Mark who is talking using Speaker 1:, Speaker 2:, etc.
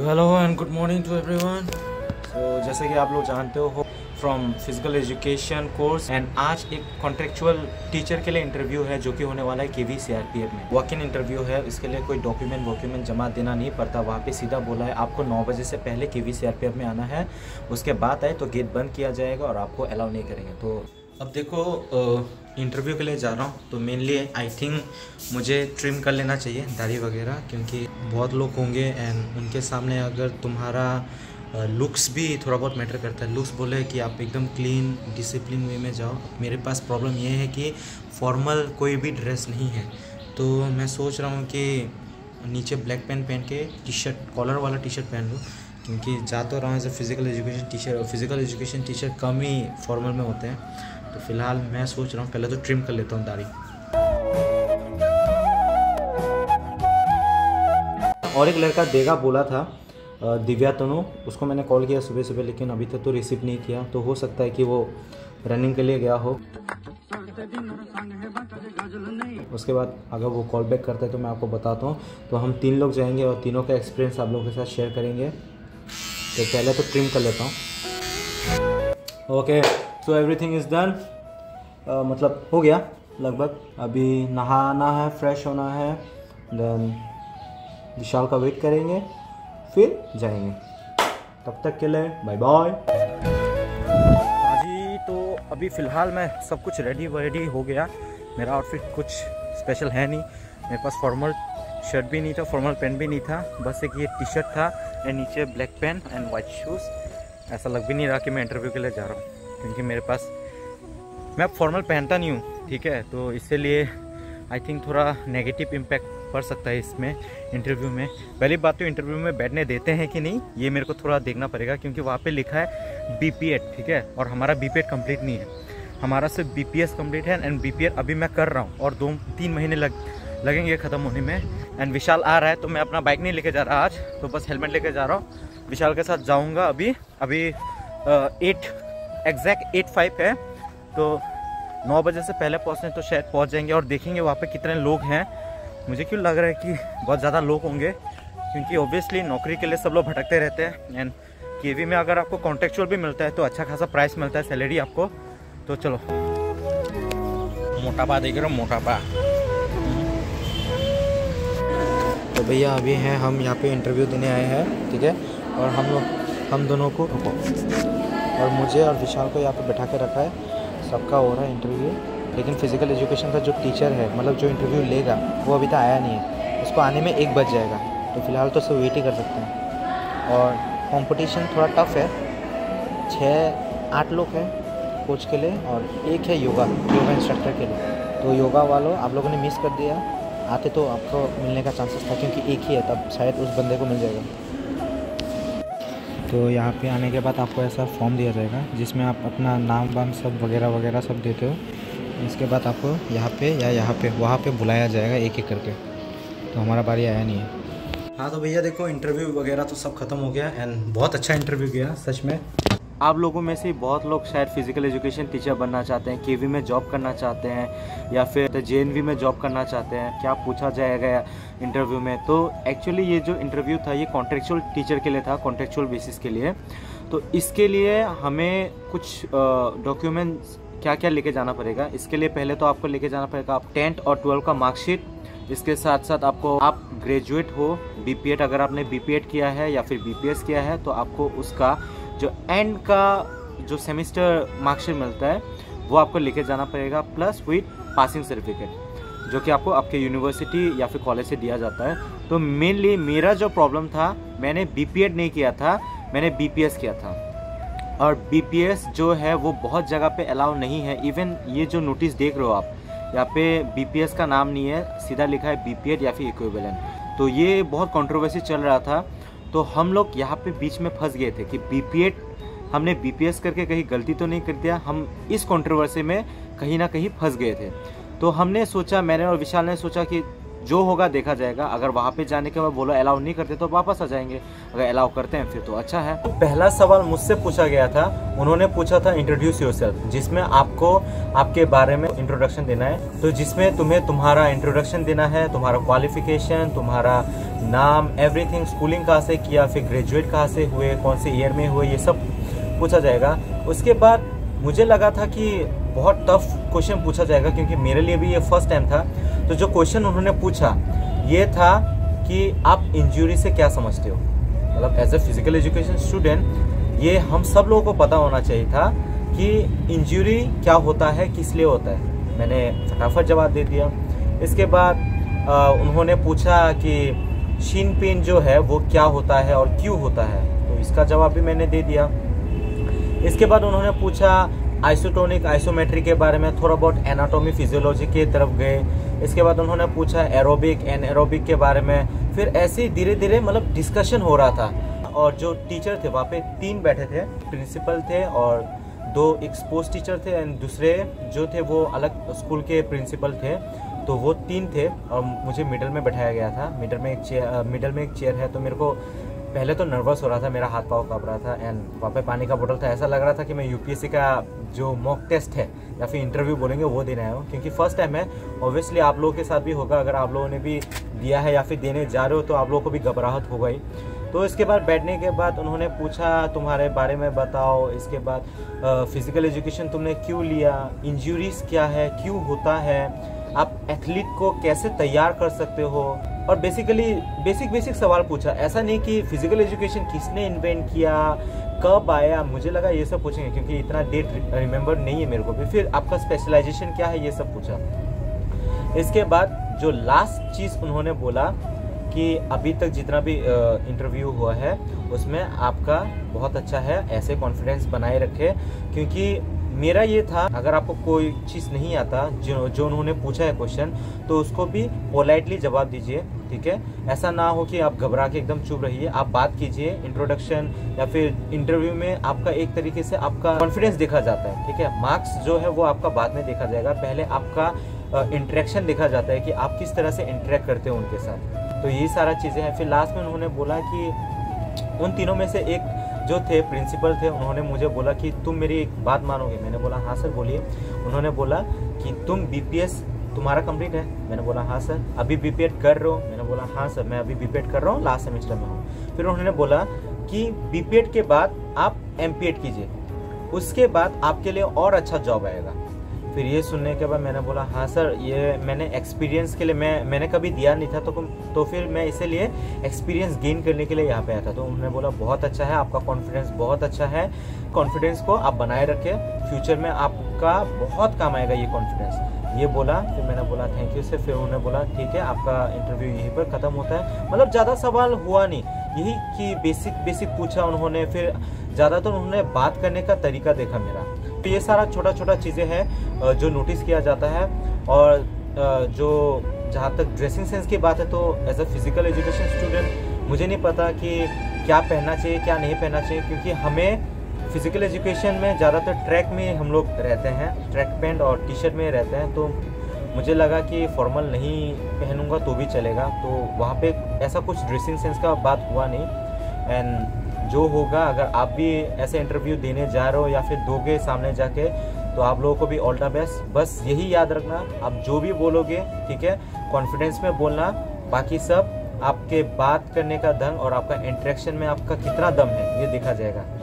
Speaker 1: Hello and good morning to everyone. जैसे कि आप लोग जानते हो from physical education course and आज एक कॉन्ट्रेक्चुअल टीचर के लिए इंटरव्यू है जो कि होने वाला है केवी सीआरपीएफ में। वॉक इन इंटरव्यू है, इसके लिए कोई डॉक्यूमेंट जमा देना नहीं पड़ता। वहाँ पे सीधा बोला है आपको 9 बजे से पहले केवी सीआरपीएफ में आना है, उसके बाद आए तो गेट बंद किया जाएगा और आपको अलाउ नहीं करेंगे। तो अब देखो इंटरव्यू के लिए जा रहा हूँ तो मेनली आई थिंक मुझे ट्रिम कर लेना चाहिए दाढ़ी वगैरह, क्योंकि बहुत लोग होंगे एंड उनके सामने अगर तुम्हारा लुक्स भी थोड़ा बहुत मैटर करता है। लुक्स बोले कि आप एकदम क्लीन डिसिप्लिन वे में जाओ। मेरे पास प्रॉब्लम ये है कि फॉर्मल कोई भी ड्रेस नहीं है, तो मैं सोच रहा हूँ कि नीचे ब्लैक पैंट पहन के टी शर्ट कॉलर वाला टी शर्ट पहन लूँ, क्योंकि जा तो रहा हूँ as a physical education teacher और फिजिकल एजुकेशन टीचर कम ही फॉर्मल में होते हैं। तो फिलहाल मैं सोच रहा हूँ पहले तो ट्रिम कर लेता हूँ दाढ़ी। और एक लड़का देगा बोला था दिव्या तनु, उसको मैंने कॉल किया सुबह सुबह, लेकिन अभी तक तो रिसीव नहीं किया। तो हो सकता है कि वो रनिंग के लिए गया हो। उसके बाद अगर वो कॉल बैक करता है तो मैं आपको बताता हूँ। तो हम 3 लोग जाएंगे और तीनों का एक्सपीरियंस आप लोगों के साथ शेयर करेंगे। तो पहले तो ट्रिम कर लेता हूँ। Okay, so everything is done, मतलब हो गया लगभग। अभी नहाना है, फ्रेश होना है, देन विशाल का वेट करेंगे, फिर जाएंगे। तब तक के लिए बाय बाय। जी तो अभी फ़िलहाल मैं सब कुछ रेडी हो गया। मेरा आउटफिट कुछ स्पेशल है नहीं, मेरे पास फॉर्मल शर्ट भी नहीं था, फॉर्मल पैंट भी नहीं था, बस एक ये टी शर्ट था एंड नीचे black pant and white shoes. ऐसा लग भी नहीं रहा कि मैं इंटरव्यू के लिए जा रहा हूँ, क्योंकि मेरे पास मैं फॉर्मल पहनता नहीं हूँ, ठीक है। तो इसलिए आई थिंक थोड़ा नेगेटिव इम्पैक्ट पड़ सकता है इसमें इंटरव्यू में। पहली बात तो इंटरव्यू में बैठने देते हैं कि नहीं ये मेरे को थोड़ा देखना पड़ेगा, क्योंकि वहाँ पे लिखा है बीपीएड, ठीक है, और हमारा बीपीएड कंप्लीट नहीं है, हमारा सिर्फ बीपीएस कंप्लीट है। एंड बीपीएड अभी मैं कर रहा हूँ और 2-3 महीने लगेंगे ख़त्म होने में। एंड विशाल आ रहा है तो मैं अपना बाइक नहीं लेके जा रहा आज, तो बस हेलमेट लेके जा रहा हूँ। विशाल के साथ जाऊँगा। अभी 8:05 है, तो 9 बजे से पहले पहुँचने तो शायद पहुँच जाएंगे। और देखेंगे वहाँ पे कितने लोग हैं। मुझे क्यों लग रहा है कि बहुत ज़्यादा लोग होंगे, क्योंकि ऑब्वियसली नौकरी के लिए सब लोग भटकते रहते हैं। एंड केवी में अगर आपको कॉन्ट्रेक्चुअल भी मिलता है तो अच्छा खासा प्राइस मिलता है, सैलरी आपको। तो चलो, मोटापा देख रहे हो, मोटापा। तो भैया अभी हैं हम यहाँ पे इंटरव्यू देने आए हैं, ठीक है। और हम दोनों को और मुझे और विशाल को यहाँ पे बैठा के रखा है। सबका हो रहा है इंटरव्यू, लेकिन फिजिकल एजुकेशन का जो टीचर है, मतलब जो इंटरव्यू लेगा, वो अभी तक आया नहीं है। उसको आने में 1 बज जाएगा, तो फिलहाल तो सब वेट ही कर सकते हैं। और कंपटीशन थोड़ा टफ है, 6-8 लोग हैं कोच के लिए और एक है योगा इंस्ट्रक्टर के लिए। तो योगा वालों आप लोगों ने मिस कर दिया, आते तो आपको मिलने का चांसेस था, क्योंकि एक ही है, तब शायद उस बंदे को मिल जाएगा। तो यहाँ पे आने के बाद आपको ऐसा फॉर्म दिया जाएगा जिसमें आप अपना नाम वाम सब वगैरह सब देते हो। इसके बाद आपको यहाँ पे या यहाँ पे वहाँ पे बुलाया जाएगा एक एक करके। तो हमारा बारी आया नहीं है। हाँ तो भैया देखो, इंटरव्यू वगैरह तो सब खत्म हो गया एंड बहुत अच्छा इंटरव्यू गया सच में। आप लोगों में से बहुत लोग शायद फिजिकल एजुकेशन टीचर बनना चाहते हैं, केवी में जॉब करना चाहते हैं, या फिर जेएनवी में जॉब करना चाहते हैं। क्या पूछा जाएगा इंटरव्यू में? तो एक्चुअली ये जो इंटरव्यू था ये कॉन्ट्रेक्चुअल टीचर के लिए था, कॉन्ट्रेक्चुअल बेसिस के लिए। तो इसके लिए हमें कुछ डॉक्यूमेंट्स क्या क्या लेके जाना पड़ेगा। इसके लिए पहले तो आपको लेके जाना पड़ेगा आप 10th और 12th का मार्कशीट। इसके साथ साथ आपको, आप ग्रेजुएट हो, बीपीएड अगर आपने बीपीएड किया है या फिर बीपीएस किया है तो आपको उसका जो एंड का जो सेमेस्टर मार्कशीट मिलता है वो आपको लेके जाना पड़ेगा, प्लस विद पासिंग सर्टिफिकेट, जो कि आपको आपके यूनिवर्सिटी या फिर कॉलेज से दिया जाता है। तो मेनली मेरा जो प्रॉब्लम था, मैंने बीपीएड नहीं किया था, मैंने बीपीएस किया था। और बीपीएस जो है वो बहुत जगह पे अलाउ नहीं है। इवन ये जो नोटिस देख रहे हो आप, यहाँ पे बीपीएस का नाम नहीं है, सीधा लिखा है बीपीएड या फिर इक्विवेलेंट। तो ये बहुत कंट्रोवर्सी चल रहा था। तो हम लोग यहाँ पे बीच में फंस गए थे कि बीपीएड हमने बीपीएस करके कहीं गलती तो नहीं कर दिया। हम इस कंट्रोवर्सी में कहीं ना कहीं फंस गए थे। तो हमने सोचा, मैंने और विशाल ने सोचा कि जो होगा देखा जाएगा। अगर वहाँ पे जाने के बाद बोलो अलाउ नहीं करते तो वापस आ जाएंगे, अगर अलाउ करते हैं फिर तो अच्छा है। पहला सवाल मुझसे पूछा गया था, उन्होंने पूछा था इंट्रोड्यूस योरसेल्फ, जिसमें आपको आपके बारे में इंट्रोडक्शन देना है। तो जिसमें तुम्हें तुम्हारा इंट्रोडक्शन देना है, तुम्हारा क्वालिफिकेशन, तुम्हारा नाम, एवरीथिंग, स्कूलिंग कहाँ से किया, फिर ग्रेजुएट कहाँ से हुए, कौन से ईयर में हुए, ये सब पूछा जाएगा। उसके बाद मुझे लगा था कि बहुत टफ क्वेश्चन पूछा जाएगा, क्योंकि मेरे लिए भी ये फर्स्ट टाइम था। तो जो क्वेश्चन उन्होंने पूछा ये था कि आप इंजरी से क्या समझते हो। मतलब as a physical education student ये हम सब लोगों को पता होना चाहिए था कि इंजरी क्या होता है, किस लिए होता है। मैंने फटाफट जवाब दे दिया। इसके बाद उन्होंने पूछा कि शिन पेन जो है वो क्या होता है और क्यों होता है, तो इसका जवाब भी मैंने दे दिया। इसके बाद उन्होंने पूछा आइसोटोनिक आइसोमेट्री के बारे में, थोड़ा बहुत एनाटॉमी फिजियोलॉजी की तरफ गए। इसके बाद उन्होंने पूछा एरोबिक एनएरोबिक के बारे में। फिर ऐसे ही धीरे धीरे मतलब डिस्कशन हो रहा था। और जो टीचर थे वहाँ पे 3 बैठे थे, प्रिंसिपल थे और 2 एक्सपोज टीचर थे, एंड दूसरे जो थे वो अलग स्कूल के प्रिंसिपल थे। तो वो 3 थे और मुझे मिडल में बैठाया गया था। मिडल में एक चेयर है। तो मेरे को पहले तो नर्वस हो रहा था, मेरा हाथ पाँव काँप रहा था, एंड वहाँ पे पानी का बोतल था। ऐसा लग रहा था कि मैं यूपीएससी का जो मॉक टेस्ट है या फिर इंटरव्यू बोलेंगे वो देने आया हूँ, क्योंकि फर्स्ट टाइम है। ऑब्वियसली आप लोगों के साथ भी होगा, अगर आप लोगों ने भी दिया है या फिर देने जा रहे हो तो आप लोगों को भी घबराहट होगा ही। तो इसके बाद बैठने के बाद उन्होंने पूछा तुम्हारे बारे में बताओ। इसके बाद फिजिकल एजुकेशन तुमने क्यों लिया, इंजरीज क्या है, क्यों होता है, आप एथलीट को कैसे तैयार कर सकते हो, और बेसिकली बेसिक सवाल पूछा। ऐसा नहीं कि फिजिकल एजुकेशन किसने इन्वेंट किया, कब आया, मुझे लगा ये सब पूछेंगे क्योंकि इतना डेट रिमेंबर नहीं है मेरे को भी। फिर आपका स्पेशलाइजेशन क्या है, ये सब पूछा। इसके बाद जो लास्ट चीज़ उन्होंने बोला कि अभी तक जितना भी इंटरव्यू हुआ है उसमें आपका बहुत अच्छा है, ऐसे कॉन्फिडेंस बनाए रखे। क्योंकि मेरा ये था, अगर आपको कोई चीज़ नहीं आता जो उन्होंने पूछा है क्वेश्चन, तो उसको भी पोलाइटली जवाब दीजिए, ठीक है। ऐसा ना हो कि आप घबरा के एकदम चुप रहिए, आप बात कीजिए। इंट्रोडक्शन या फिर इंटरव्यू में आपका एक तरीके से आपका कॉन्फिडेंस देखा जाता है, ठीक है। मार्क्स जो है वो आपका बाद में देखा जाएगा, पहले आपका इंटरेक्शन देखा जाता है कि आप किस तरह से इंटरेक्ट करते हो उनके साथ। तो यही सारा चीज़ें हैं। फिर लास्ट में उन्होंने बोला कि उन तीनों में से एक जो थे प्रिंसिपल थे, उन्होंने मुझे बोला कि तुम मेरी एक बात मानोगे। मैंने बोला हाँ सर बोलिए। उन्होंने बोला कि तुम बीपीएस तुम्हारा कंप्लीट है। मैंने बोला हाँ सर। अभी बीपीएड कर रहे हो? मैंने बोला हाँ सर मैं अभी बीपीएड कर रहा हूँ, लास्ट सेमेस्टर में हूँ। फिर उन्होंने बोला कि बीपीएड के बाद आप एमपीएड कीजिए, उसके बाद आपके लिए और अच्छा जॉब आएगा। फिर ये सुनने के बाद मैंने बोला हाँ सर, ये मैंने एक्सपीरियंस के लिए मैंने कभी दिया नहीं था, तो फिर मैं इसीलिए एक्सपीरियंस गेन करने के लिए यहाँ पे आया था। तो उन्होंने बोला बहुत अच्छा है, आपका कॉन्फिडेंस बहुत अच्छा है, कॉन्फिडेंस को आप बनाए रखें, फ्यूचर में आपका बहुत काम आएगा ये कॉन्फिडेंस, ये बोला। फिर मैंने बोला थैंक यू सर। फिर उन्होंने बोला ठीक है आपका इंटरव्यू यहीं पर ख़त्म होता है। मतलब ज़्यादा सवाल हुआ नहीं, यही कि बेसिक पूछा उन्होंने। फिर ज़्यादातर उन्होंने बात करने का तरीका देखा मेरा। तो ये सारा छोटा चीज़ें हैं जो नोटिस किया जाता है। और जो जहाँ तक ड्रेसिंग सेंस की बात है, तो as a physical education student मुझे नहीं पता कि क्या पहनना चाहिए क्या नहीं पहनना चाहिए, क्योंकि हमें फिजिकल एजुकेशन में ज़्यादातर ट्रैक में हम लोग रहते हैं, ट्रैक पैंट और टी शर्ट में रहते हैं। तो मुझे लगा कि फॉर्मल नहीं पहनूंगा तो भी चलेगा। तो वहाँ पे ऐसा कुछ ड्रेसिंग सेंस का बात हुआ नहीं। एंड जो होगा, अगर आप भी ऐसे इंटरव्यू देने जा रहे हो या फिर दोगे सामने जाके, तो आप लोगों को भी ऑल द बेस्ट। बस यही याद रखना, आप जो भी बोलोगे ठीक है कॉन्फिडेंस में बोलना, बाकी सब आपके बात करने का ढंग और आपका इंटरेक्शन में आपका कितना दम है ये देखा जाएगा।